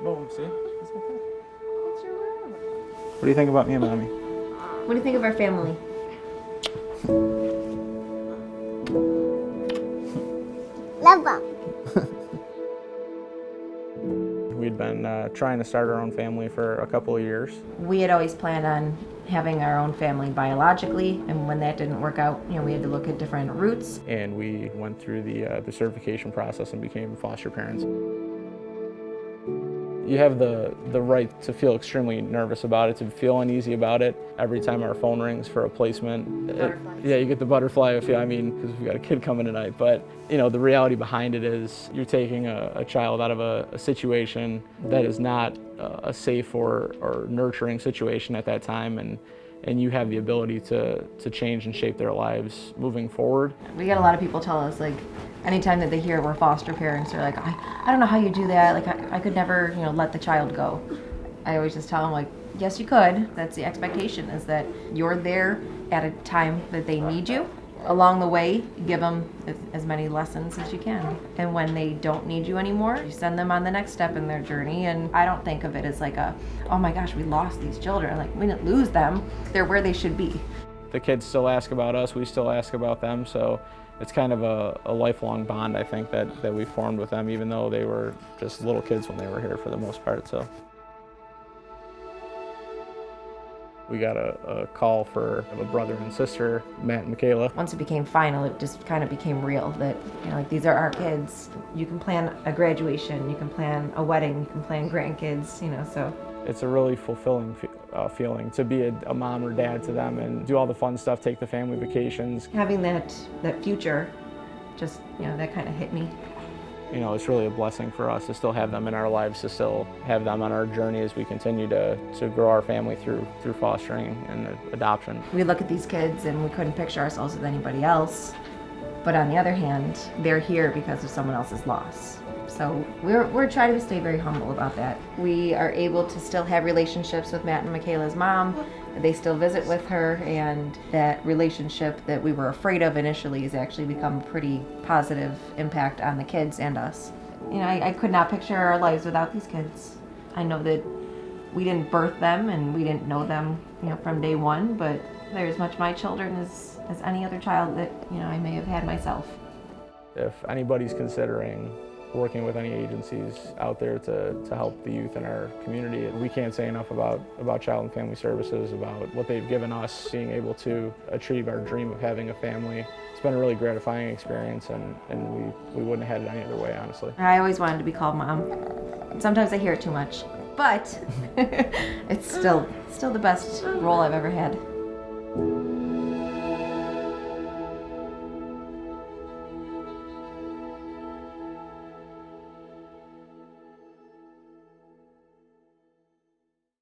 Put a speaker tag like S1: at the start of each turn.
S1: Boom, see?
S2: It's your room.
S1: What do you think about me and Mommy?
S2: What do you think of our family?
S3: Love them.
S1: We'd been trying to start our own family for a couple of years.
S2: We had always planned on having our own family biologically, and when that didn't work out, we had to look at different routes.
S1: And we went through the certification process and became foster parents. You have the right to feel extremely nervous about it, to feel uneasy about it. Every time our phone rings for a placement, yeah, you get the butterfly feel. I mean, because we've got a kid coming tonight. But the reality behind it is you're taking a child out of a situation that is not a safe or nurturing situation at that time, and you have the ability to change and shape their lives moving forward.
S2: We get a lot of people tell us, like, anytime that they hear we're foster parents, they're like, I don't know how you do that. Like, I could never, let the child go. I always just tell them, like, yes, you could. That's the expectation, is that you're there at a time that they need you. Along the way, you give them as many lessons as you can. And when they don't need you anymore, you send them on the next step in their journey. And I don't think of it as like oh my gosh, we lost these children. Like, we didn't lose them. They're where they should be.
S1: The kids still ask about us, we still ask about them, so it's kind of a lifelong bond, I think, that we formed with them, even though they were just little kids when they were here for the most part. So we got a call for a brother and sister, Matt and Michaela.
S2: Once it became final, it just kind of became real that, like, these are our kids. You can plan a graduation, you can plan a wedding, you can plan grandkids, so.
S1: It's a really fulfilling feeling to be a mom or dad to them and do all the fun stuff, take the family vacations.
S2: Having that future, just, that kind of hit me.
S1: It's really a blessing for us to still have them in our lives, to still have them on our journey as we continue to grow our family through fostering and adoption.
S2: We look at these kids and we couldn't picture ourselves with anybody else. But on the other hand, they're here because of someone else's loss. So we're trying to stay very humble about that. We are able to still have relationships with Matt and Michaela's mom. They still visit with her, and that relationship that we were afraid of initially has actually become a pretty positive impact on the kids and us. I could not picture our lives without these kids. I know that we didn't birth them and we didn't know them, from day one, but they're as much my children as any other child that, I may have had myself.
S1: If anybody's considering working with any agencies out there to help the youth in our community, we can't say enough about Child and Family Services, about what they've given us, being able to achieve our dream of having a family. It's been a really gratifying experience, and we wouldn't have had it any other way, honestly.
S2: I always wanted to be called mom. Sometimes I hear it too much, but it's still the best role I've ever had.